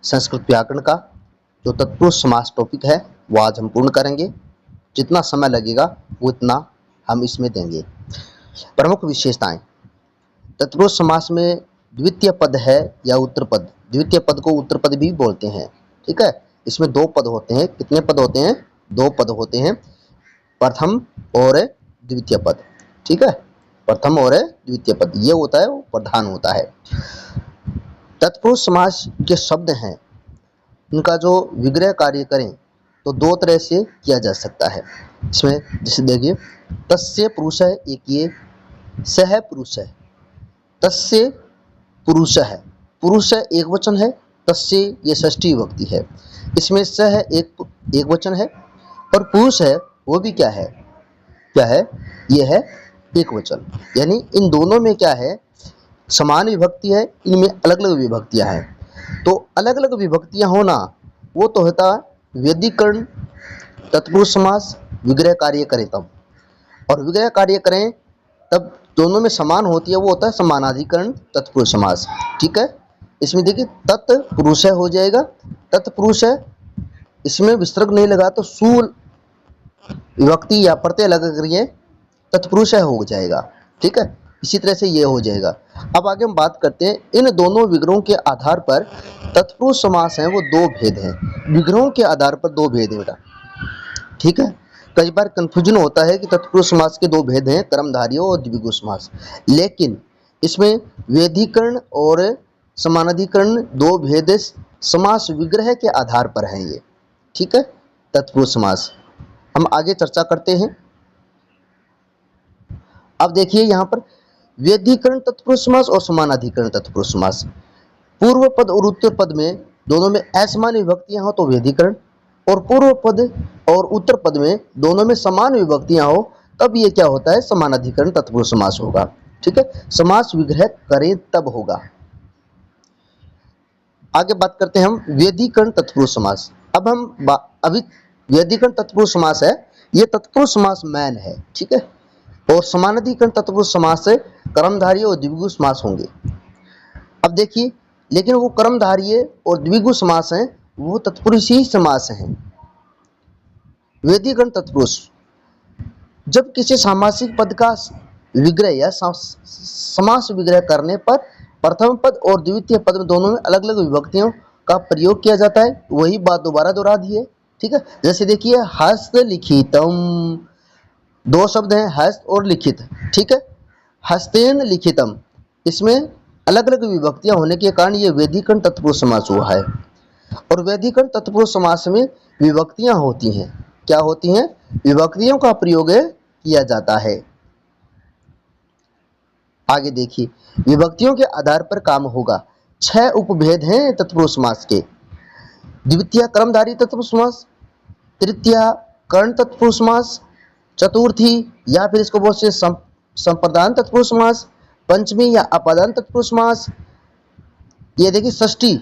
संस्कृत व्याकरण का जो तत्पुरुष समास टॉपिक है वो आज हम पूर्ण करेंगे। जितना समय लगेगा उतना हम इसमें देंगे। प्रमुख विशेषताएं, तत्पुरुष समास में द्वितीय पद है या उत्तर पद। द्वितीय पद को उत्तर पद भी बोलते हैं, ठीक है। इसमें दो पद होते हैं। कितने पद होते हैं? दो पद होते हैं, प्रथम और द्वितीय पद, ठीक है। प्रथम और द्वितीय पद ये होता है, वो प्रधान होता है। तत्पुरुष समास के शब्द हैं, उनका जो विग्रह कार्य करें तो दो तरह से किया जा सकता है। इसमें जैसे देखिए, तस्य पुरुष है, एक ये सह पुरुष है। तस्य पुरुष है, पुरुष है एक वचन है, तस्य ये षष्ठी विभक्ति है। इसमें सह एक वचन है और पुरुष है वो भी क्या है, ये है एक वचन। यानी इन दोनों में क्या है, समान विभक्ति है, इनमें अलग अलग विभक्तियां हैं। तो अलग अलग विभक्तियां होना वो तो होता है व्यधिकरण तत्पुरुष समास। विग्रह कार्य करें तब, और विग्रह कार्य करें तब दोनों में समान होती है, वो होता है समानाधिकरण तत्पुरुष समास, ठीक है। इसमें देखिए तत्पुरुष हो जाएगा, तत्पुरुष है, इसमें विसर्ग नहीं लगा तो सु विभक्ति या प्रत्यय लगा करिए तत्पुरुष हो जाएगा, ठीक है। इसी तरह से ये हो जाएगा। अब आगे हम बात करते हैं, इन दोनों विग्रहों के आधार पर तत्पुरुष समास हैं वो दो भेद हैं। विग्रहों के आधार पर दो भेद हैं बेटा, ठीक है। कई बार कंफ्यूजन होता है कि तत्पुरुष समास के दो भेद हैं, कर्मधारय और द्विगु समास, लेकिन इसमें वेधीकरण और समानाधिकरण दो भेद समास विग्रह के आधार पर हैं ये, ठीक है। तत्पुरुष समास हम आगे चर्चा करते हैं। अब देखिए यहाँ पर वेधीकरण तत्पुरुष समास और समानाधिकरण तत्पुरुष समास। पूर्व पद और उत्तर पद में दोनों में असमान विभक्तियां हो तो वेधीकरण, और पूर्व पद और उत्तर पद में दोनों में समान विभक्तियां हो तब ये क्या होता है, समानाधिकरण तत्पुरुष समास होगा, ठीक है। समास विग्रह करें तब होगा। आगे बात करते हैं हम वेधीकरण तत्पुरुष समास। अब हम अभी वेधीकरण तत्पुरुष समास है, ये तत्पुरुष समास मैन है, ठीक है। और समानाधिकरण तत्पुरुष समास से कर्मधारय और द्विगु समास होंगे। अब देखिए, लेकिन वो कर्मधारय और द्विगु समास हैं वो तत्पुरुषी समास हैं। वेधीकरण तत्पुरुष, जब किसी सामासिक पद का विग्रह या समास विग्रह करने पर प्रथम पद और द्वितीय पद में दोनों में अलग अलग विभक्तियों का प्रयोग किया जाता है। वही बात दोबारा दोहरा दी है, ठीक है। जैसे देखिए हस्तलिखितम, दो शब्द हैं हस्त और लिखित, ठीक है। हस्तेन लिखितम, इसमें अलग अलग विभक्तियां होने के कारण ये वेधीकरण तत्पुरुष समास हुआ है। और वेधीकरण तत्पुरुष समास में विभक्तियां होती हैं, क्या होती हैं, विभक्तियों का प्रयोग किया जाता है। आगे देखिए, विभक्तियों के आधार पर काम होगा। 6 उपभेद हैं तत्पुरुष समास के। द्वितीय कर्मधारय तत्पुरुष समास, तृतीय कर्ण तत्पुरुष समास, चतुर्थी या फिर इसको बोलते हैं संप्रदान तत्पुरुष समास, पंचमी या अपादान तत्पुरुष समास। ये देखिए षष्ठी,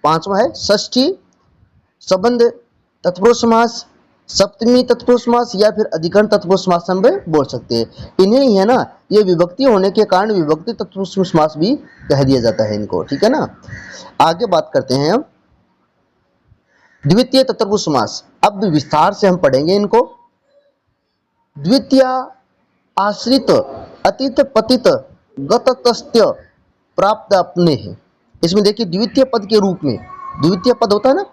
पांचवा है षष्ठी संबंध तत्पुरुष समास, सप्तमी तत्पुरुष समास या फिर अधिकरण तत्पुरुष समास हम बोल सकते हैं। इन्हें ही है ना, ये विभक्ति होने के कारण विभक्ति तत्पुरुष समास भी कह दिया जाता है इनको, ठीक है ना। आगे बात करते हैं हम द्वितीय तत्पुरुष समास। अब विस्तार से हम पढ़ेंगे इनको। द्वितीय आश्रित अतीत पतित गततस्त्य प्राप्त अपने है। इसमें देखिए द्वितीय पद के रूप में, द्वितीय पद होता है ना,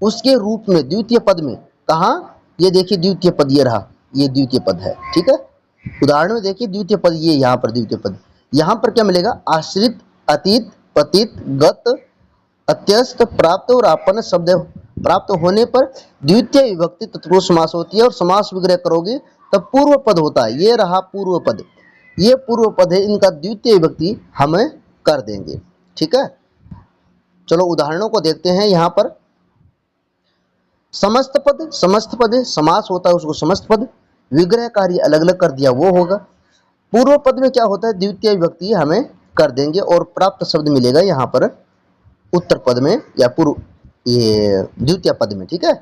उसके रूप में द्वितीय पद में कहा, ये देखिए द्वितीय पद ये रहा, ये द्वितीय पद है, ठीक है। उदाहरण में देखिए द्वितीय पद ये यहाँ पर द्वितीय पद, यहाँ पर क्या मिलेगा, आश्रित अतीत पतित गत अत्यस्त प्राप्त और आपन्न शब्द प्राप्त होने पर द्वितीय विभक्ति तत्पुरुष समास होती है। और समास विग्रह करोगे तब पूर्व पद होता है, ये रहा पूर्व पद, ये पूर्व पद है, इनका द्वितीय विभक्ति हमें कर देंगे, ठीक है। चलो उदाहरणों को देखते हैं। यहाँ पर समस्त पद समास होता है, उसको समस्त पद विग्रह कार्य अलग अलग कर दिया वो होगा। पूर्व पद में क्या होता है, द्वितीय विभक्ति हमें कर देंगे और प्राप्त शब्द मिलेगा यहाँ पर उत्तर पद में या पूर्व ये द्वितीय पद में, ठीक है।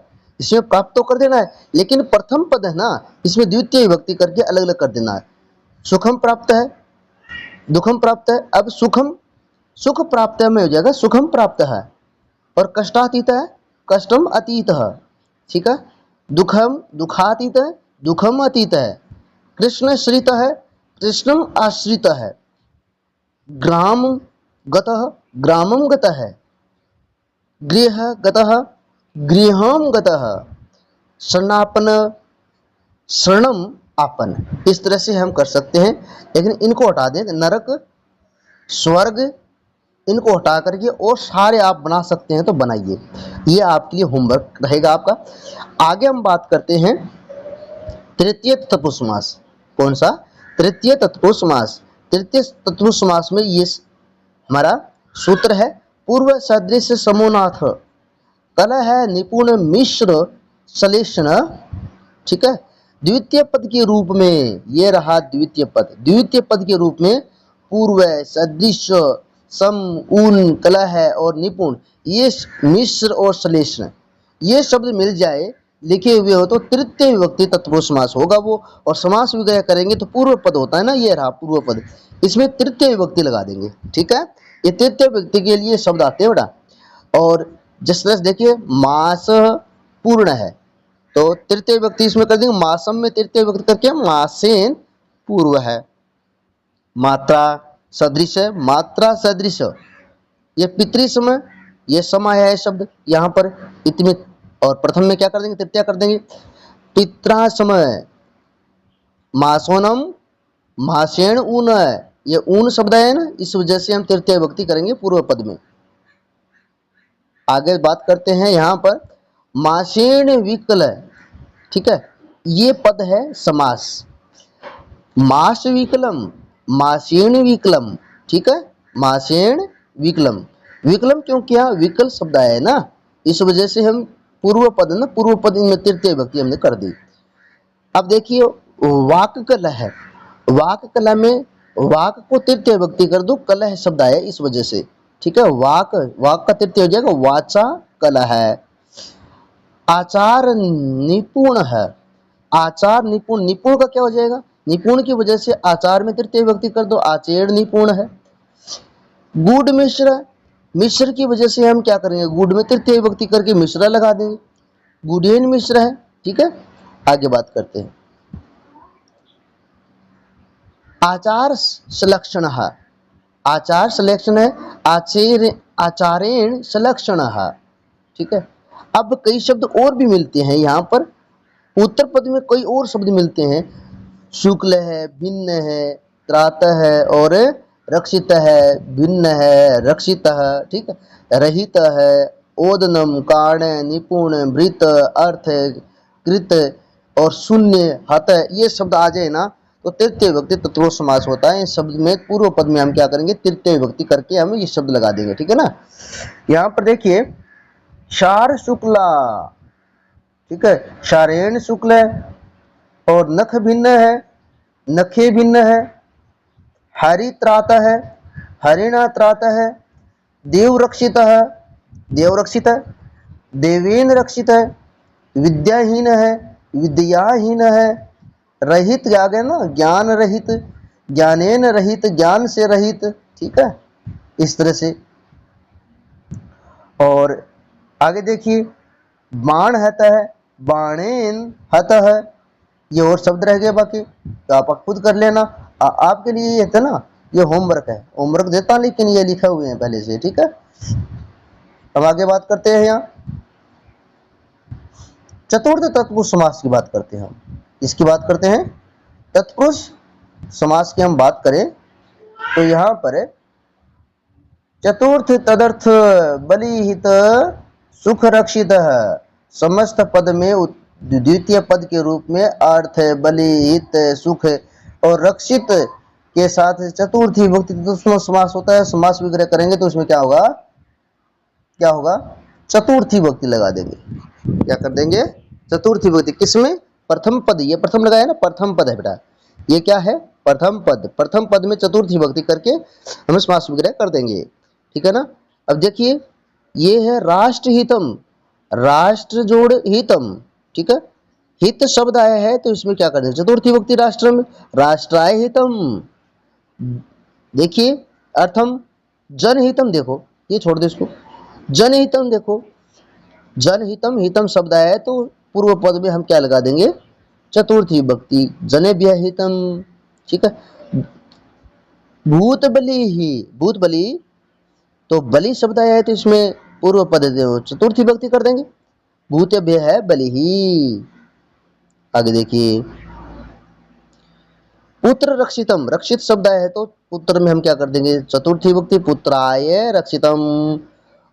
इसमें प्राप्त तो कर देना है, लेकिन प्रथम पद है ना, इसमें द्वितीय विभक्ति करके अलग अलग कर देना है। सुखम प्राप्त है, दुखम प्राप्त है। अब सुख प्राप्त में हो जाएगा सुखम प्राप्त है, और कष्टातीत है कष्टम अतीत है, ठीक है। दुखम दुखातीत है दुखम अतीत है। कृष्ण श्रित है कृष्णम आश्रित है। ग्राम गतः ग्रामम गतः है। गृह गतः गृहम गतः। शरणापन शरणम आपन। इस तरह से हम कर सकते हैं, लेकिन इनको हटा दें। नरक स्वर्ग इनको हटा करके और सारे आप बना सकते हैं तो बनाइए। ये आपके लिए होमवर्क रहेगा आपका। आगे हम बात करते हैं तृतीय तत्पुरुष समास। कौन सा? तृतीय तत्पुरुष समास। तृतीय तत्पुरुष समास में ये हमारा सूत्र है, पूर्व सदृश समोनाथ कलह है निपुण मिश्र सलेषण, ठीक है। द्वितीय पद के रूप में ये रहा द्वितीय पद। द्वितीय पद के रूप में पूर्व सदृश सम ऊन कलह और निपुण, ये मिश्र और सलेषण ये शब्द मिल जाए लिखे हुए हो तो तृतीय विभक्ति तत्पुरुष समास होगा वो। और समास विग्रह करेंगे तो पूर्व पद होता है ना, ये रहा पूर्व पद, इसमें तृतीय विभक्ति लगा देंगे, ठीक है। ये तृतीय विभक्ति के लिए शब्द आते हैं बेटा। और जिस तरह से देखिए मास पूर्ण है तो तृतीय विभक्ति इसमें कर देंगे, मासम में तृतीय विभक्ति करके मासेन पूर्व है। मात्रा सदृश है मात्रा सदृश, ये पितृ समय ये समय है शब्द यहाँ पर इतने। और प्रथम में क्या कर देंगे? तृतीया कर देंगे। पित्रा समय मासोनम मासेण ऊन, ये ऊन शब्द है ना, इस वजह से हम तृतीय विभक्ति करेंगे पूर्व पद में। आगे बात करते हैं यहाँ पर मासेण विकल, ठीक है। ये पद है समास। मास विकलम मासेण विकलम, ठीक है। मासेण विकलम, विकलम क्यों किया? विकल शब्द है ना, इस वजह से हम पूर्व पद ना पूर्व पद में तृतीय विभक्ति हमने कर दी। अब देखिए वाक कलह है, वाक कलह में वाक को तृतीय विभक्ति कर दो, कलह शब्द है इस वजह से, ठीक है। वाक वाक का तृतीय हो जाएगा वाचा कलह है। आचार निपुण है, आचार निपुण, निपुण का क्या हो जाएगा? निपुण की वजह से आचार में तृतीय विभक्ति कर दो, आचेड़ निपुण है। गुड़ मिश्र, मिश्र की वजह से हम क्या करेंगे? गुड़ में तृतीय विभक्ति करके मिश्र लगा देंगे, गुडेन मिश्र है, ठीक है। आगे बात करते हैं आचार संलक्षण है, आचार संलक्षण है आचारेण संलक्षण है, ठीक है। अब कई शब्द और भी मिलते हैं यहाँ पर, उत्तर पद में कई और शब्द मिलते हैं, शुक्ल है भिन्न है त्रात है और रक्षित है, भिन्न है रक्षित है, ठीक है। रहित है ओदनम कारण निपुण वृत अर्थ कृत और शून्य हत, ये शब्द आ जाए ना तो तृतीय विभक्ति तत्पुरुष समास होता है। इस शब्द में पूर्व पद में हम क्या करेंगे? तृतीय विभक्ति करके हम ये शब्द लगा देंगे, ठीक है ना। यहाँ पर देखिए क्षार शुक्ला, ठीक है, क्षारेण शुक्ल है और नख भिन्न है नखे भिन्न है। हरि त्रात है हरिणा त्रात है। देव रक्षित है देव रक्षित है। देवेन रक्षित है। विद्याहीन है विद्याहीन है। रहित आ गया ना, ज्ञान रहित, ज्ञानेन रहित, ज्ञान से रहित, ठीक है, इस तरह से। और आगे देखिए बाण हत है बाणेन हत है, ये और शब्द रह गए बाकी तो आप खुद कर लेना। आपके लिए ये था ना, ये होमवर्क है, होमवर्क देता लेकिन ये लिखे हुए हैं पहले से, ठीक है। अब आगे बात करते हैं, यहाँ चतुर्थ तत्पुरुष समास की बात करते हैं हम। इसकी बात करते हैं तत्पुरुष समास की हम बात करें तो यहाँ पर चतुर्थ तदर्थ बलिहित सुख रक्षित है। समस्त पद में द्वितीय पद के रूप में अर्थ बलिहित सुख और रक्षित के साथ चतुर्थी विभक्ति तत्पुरुष समास होता है। समास विग्रह करेंगे तो इसमें क्या होगा? क्या होगा? चतुर्थी विभक्ति लगा देंगे। क्या कर देंगे? चतुर्थी विभक्ति। किसमें? प्रथम पद, ये प्रथम लगाया ना, प्रथम पद है बेटा, ये क्या है? प्रथम पद। प्रथम पद में चतुर्थी विभक्ति करके हम समास विग्रह कर देंगे, ठीक है ना। अब देखिए ये है राष्ट्र हितम, राष्ट्र जोड़ हितम, ठीक है। हित शब्द आया है तो इसमें क्या कर देंगे? चतुर्थी विभक्ति राष्ट्र में, राष्ट्राय हितम। देखिए अर्थम जनहितम, देखो ये छोड़ दो इसको, जनहितम, देखो जनहितम, हितम शब्द आया है तो पूर्व पद में हम क्या लगा देंगे, चतुर्थी विभक्ति, जनेभ्य हितम। ठीक है। भूत बलि ही, भूत बलि, तो बलि शब्द आया है तो इसमें पूर्व पद चतुर्थी विभक्ति कर देंगे, भूतेभ्य है बलि ही। आगे देखिए, पुत्र रक्षितम, रक्षित शब्द आया है तो पुत्र में हम क्या कर देंगे, चतुर्थी विभक्ति, पुत्राय रक्षितम।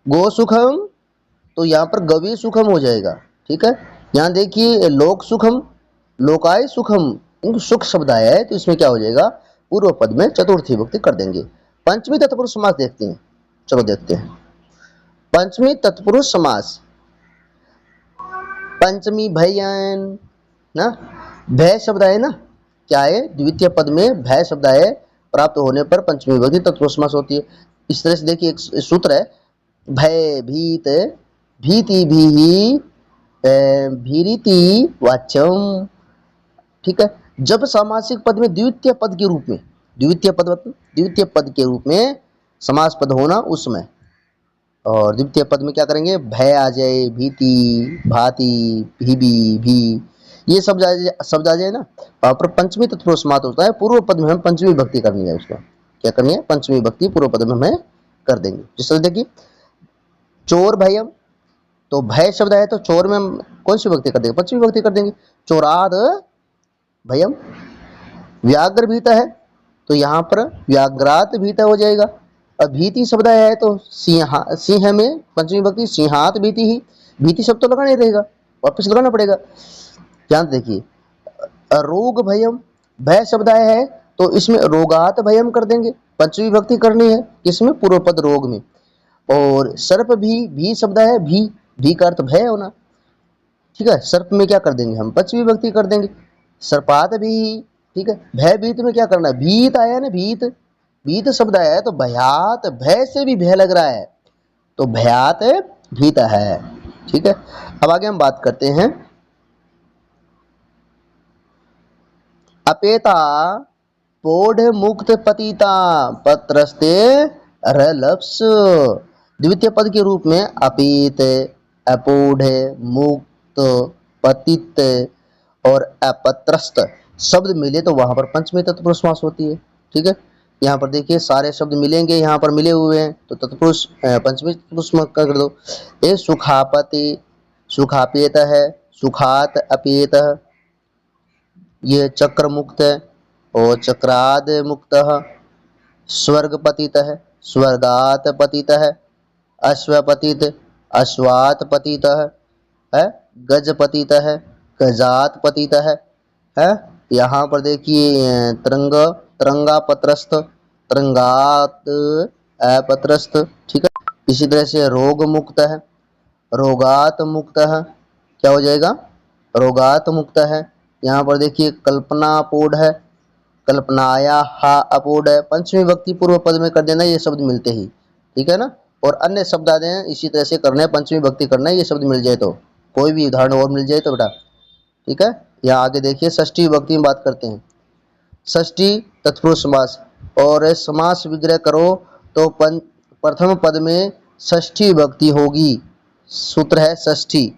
गो सुखम, तो यहाँ पर गवी सुखम हो जाएगा। ठीक है। यहाँ देखिए लोक सुखम, लोकाय सुखम, इनको सुख शब्द आया है तो इसमें क्या हो जाएगा, पूर्व पद में चतुर्थी विभक्ति कर देंगे। पंचमी तत्पुरुष समास देखते हैं, चलो देखते हैं। पंचमी तत्पुरुष समास, पंचमी भयन ना, भय शब्द आए ना, क्या है, द्वितीय पद में भय शब्द आए प्राप्त होने पर पंचमी विभक्ति तत्पुरुष समास होती है। इस तरह से देखिए एक सूत्र है, भय भीत, भीति भीहि, भीरिति वाच्यम। ठीक है। जब सामासिक पद में द्वितीय पद के रूप में, द्वितीय पद मतलब द्वितीय पद के रूप में समास पद होना उसमें, और द्वितीय पद में क्या करेंगे, भय आ जाए, भीति, भाति, भीबी, भी, ये सब शब्द आ जाए ना, वहां पर पंचमी तत्पुरुष समास होता है। पूर्व पद में हम पंचमी विभक्ति करनी है, उसको क्या करनी है, पंचमी विभक्ति पूर्व पद में हमें कर देंगे। जिस तरह देखिए चोर भयम, तो भय शब्द है तो चोर में हम कौन सी विभक्ति कर देंगे, पंचमी विभक्ति कर देंगे, चोराद भयम। व्याघ्र भीत है तो यहाँ पर व्याघ्रात भीत हो जाएगा। अब भीति शब्द है तो सिंह में पंचमी विभक्ति, सिंहात भीति ही, भीति शब्द तो लगाना ही रहेगा, वापस लगाना पड़ेगा। ध्यान देखिए, रोग भयम, भय शब्द आया है तो इसमें रोगात भयम कर देंगे, पंचमी विभक्ति करनी है किसमें, पूर्व पद रोग में। और सर्प भी शब्द है, भी का अर्थ भय होना। ठीक है। सर्प में क्या कर देंगे हम, पंचमी विभक्ति कर देंगे, सर्पात भी। ठीक है। भय भीत में क्या करना है, भीत आया ना, भीत, भीत शब्द आया है तो भयात, भय से भी भय लग रहा है तो भयात भीत है। ठीक है। अब आगे हम बात करते हैं, अपेता पोढ़ मुक्त पतिता पत्रस्ते रलप्स। द्वितीय पद के रूप में अपेत, अपोढ़, मुक्त, पतित और अपत्रस्त शब्द मिले तो वहां पर पंचमी तत्पुरुष समास होती है। ठीक है। यहाँ पर देखिए सारे शब्द मिलेंगे, यहाँ पर मिले हुए हैं तो तत्पुरुष पंचमी तत्पुरुष समास कर दो। ये सुखापति, सुखापेत है, सुखात अपेत, ये चक्र मुक्त है और चक्राद मुक्त है। स्वर्ग पतित है, स्वर्गात पतित है। अश्व पतित, अश्वात पतित है। गज पतित है, गजात पतित है। यहाँ पर देखिए तरंग, तरंगा पत्रस्थ, तरंगात अपत्रस्थ। ठीक है। इसी तरह से रोग मुक्त है, रोगात मुक्त है, क्या हो जाएगा, रोगात मुक्त है। यहाँ पर देखिए कल्पनापूर्ण है, कल्पनाया हा अपूर्ण है, पंचमी विभक्ति पूर्व पद में कर देना ये शब्द मिलते ही। ठीक है ना। और अन्य शब्द आते हैं इसी तरह से करना है, पंचमी विभक्ति करना है ये शब्द मिल जाए तो, कोई भी उदाहरण और मिल जाए तो बेटा। ठीक है। यहाँ आगे देखिए षष्ठी विभक्ति में बात करते हैं, षष्ठी तत्पुरुष समास, और समास विग्रह करो तो प्रथम पद में षष्ठी विभक्ति होगी। सूत्र है षष्ठी,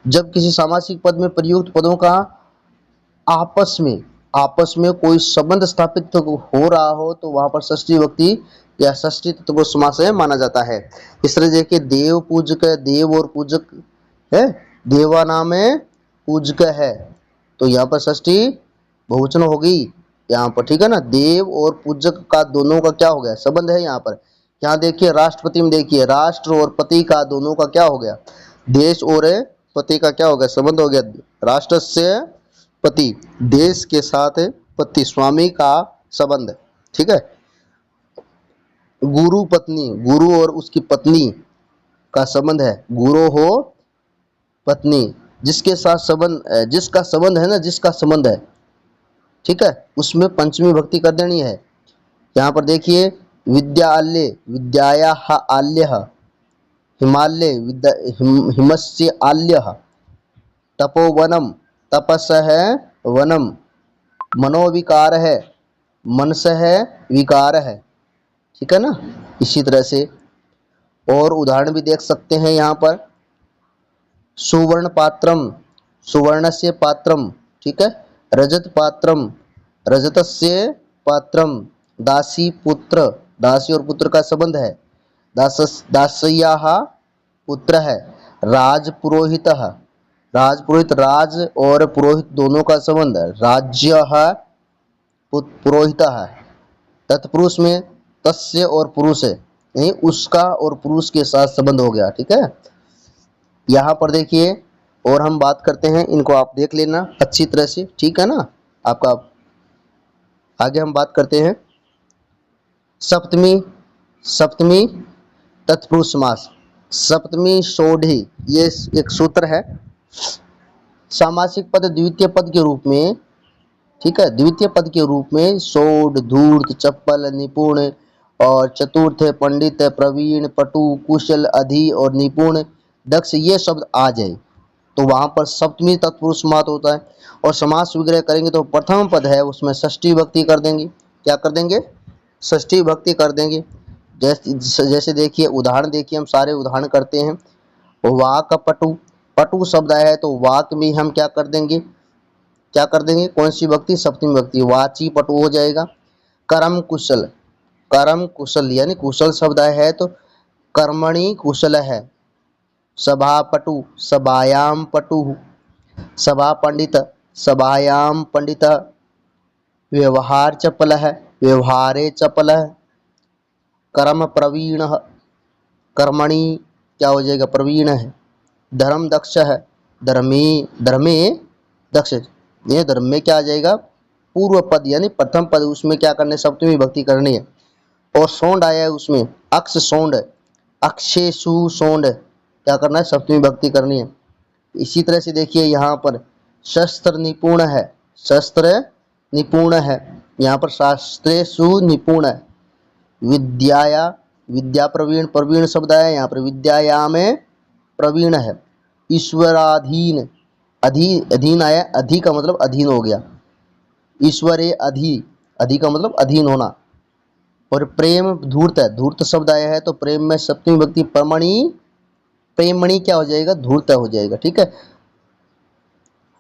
जब किसी सामासिक पद में प्रयुक्त पदों का आपस में कोई संबंध स्थापित हो रहा हो तो वहां पर षष्ठी विभक्ति या षष्ठी तत्पुरुष समास माना जाता है। इस तरह देखिए देव पूजक, देव और पूजक है, देवा नाम है, पूजक है, तो यहाँ पर षष्ठी बहुवचन होगी यहाँ पर। ठीक है ना। देव और पूजक का दोनों का क्या हो गया, संबंध है यहाँ पर। यहाँ देखिए राष्ट्रपति में देखिए राष्ट्र और पति का दोनों का क्या हो गया, देश और पति का क्या हो गया, संबंध हो गया। राष्ट्र से पति, देश के साथ पति, स्वामी का संबंध। ठीक है। गुरु पत्नी, गुरु और उसकी पत्नी का संबंध है, गुरु हो पत्नी, जिसके साथ संबंध, जिसका संबंध है ना, जिसका संबंध है। ठीक है। उसमें पंचमी विभक्ति कर देनी है। यहाँ पर देखिए विद्यालय, विद्याया आल्य, हिमालय, हिमस्य आल्य, तपोवनम, तपस है वनम, मनोविकार है, मनस है विकार है। ठीक है ना। इसी तरह से और उदाहरण भी देख सकते हैं यहाँ पर। सुवर्ण पात्रम, सुवर्णस्य पात्रम, ठीक है। रजत पात्रम, रजतस्य पात्रम। दासी पुत्र, दासी और पुत्र का संबंध है। दास्याः पुत्र है। राजपुरोहित, राजपुरोहित, राज और पुरोहित दोनों का संबंध है। राज्यः पुरोहित है। तत्पुरुष में तस्य और पुरुष है, नहीं उसका और पुरुष के साथ संबंध हो गया, ठीक है। यहाँ पर देखिए, और हम बात करते हैं, इनको आप देख लेना अच्छी तरह से, ठीक है ना। आपका आगे हम बात करते हैं सप्तमी, सप्तमी तत्पुरुष समास। सप्तमी सोढ़ी, ये एक सूत्र है। सामासिक पद द्वितीय पद के रूप में, ठीक है, द्वितीय पद के रूप में सोढ़, धूर्त, चप्पल, निपुण और चतुर्थ, पंडित, प्रवीण, पटु, कुशल, अधि और निपुण, दक्ष, ये शब्द आ जाए तो वहां पर सप्तमी तत्पुरुष समास होता है। और समास विग्रह करेंगे तो प्रथम पद है उसमें षष्ठी विभक्ति कर देंगे। क्या कर देंगे? षष्ठी विभक्ति कर देंगे। जैसे देखिए उदाहरण, देखिए हम सारे उदाहरण करते हैं। वाक पटु, पटु शब्द आया है तो वाक में हम क्या कर देंगे, क्या कर देंगे, कौन सी विभक्ति? सप्तमी विभक्ति, वाची पटु हो जाएगा। कर्म कुशल, कर्म कुशल यानी कुशल शब्द आया है तो कर्मणि कुशल है। सभा पटु, सभायाम पटु। सभा पंडित, सभायाम पंडित। व्यवहार चपल है, व्यवहारे चपल है। कर्म प्रवीण, कर्मणि क्या हो जाएगा? प्रवीण है। धर्म दक्ष है, धर्मे, धर्मे दक्ष, ये धर्म में क्या आ जाएगा? पूर्व पद यानी प्रथम पद, उसमें क्या करने? सप्तमी विभक्ति करनी है। और सोंड आया है उसमें, अक्ष सोंड, अक्षेशु सोंड, क्या करना है? सप्तमी विभक्ति करनी है। इसी तरह से देखिए यहाँ पर शस्त्र निपुण है, शस्त्र निपुण है, यहाँ पर शास्त्रेषु निपुण है। विद्याया, विद्या प्रवीण, प्रवीण शब्द आया यहाँ पर, विद्याया में प्रवीण है। ईश्वराधीन, अधीन आया, अधि का मतलब अधीन हो गया। ईश्वरे अधि, अधि का मतलब अधीन होना। और प्रेम धूर्त है, धूर्त शब्द आया है तो प्रेम में सप्तमी विभक्ति प्रमणि, प्रेमणि क्या हो जाएगा? धूर्त हो जाएगा, ठीक है।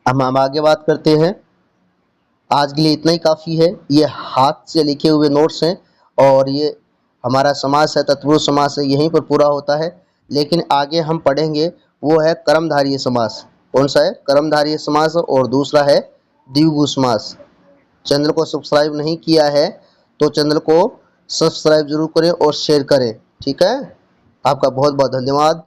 अब हम आगे बात करते हैं। आज के लिए इतना ही काफ़ी है। ये हाथ से लिखे हुए नोट्स हैं और ये हमारा समास है, तत्पुरुष समास है, यहीं पर पूरा होता है। लेकिन आगे हम पढ़ेंगे वो है कर्मधारय समास। कौन सा है? कर्मधारय समास। और दूसरा है द्विगु समास। चैनल को सब्सक्राइब नहीं किया है तो चैनल को सब्सक्राइब जरूर करें और शेयर करें, ठीक है। आपका बहुत बहुत धन्यवाद।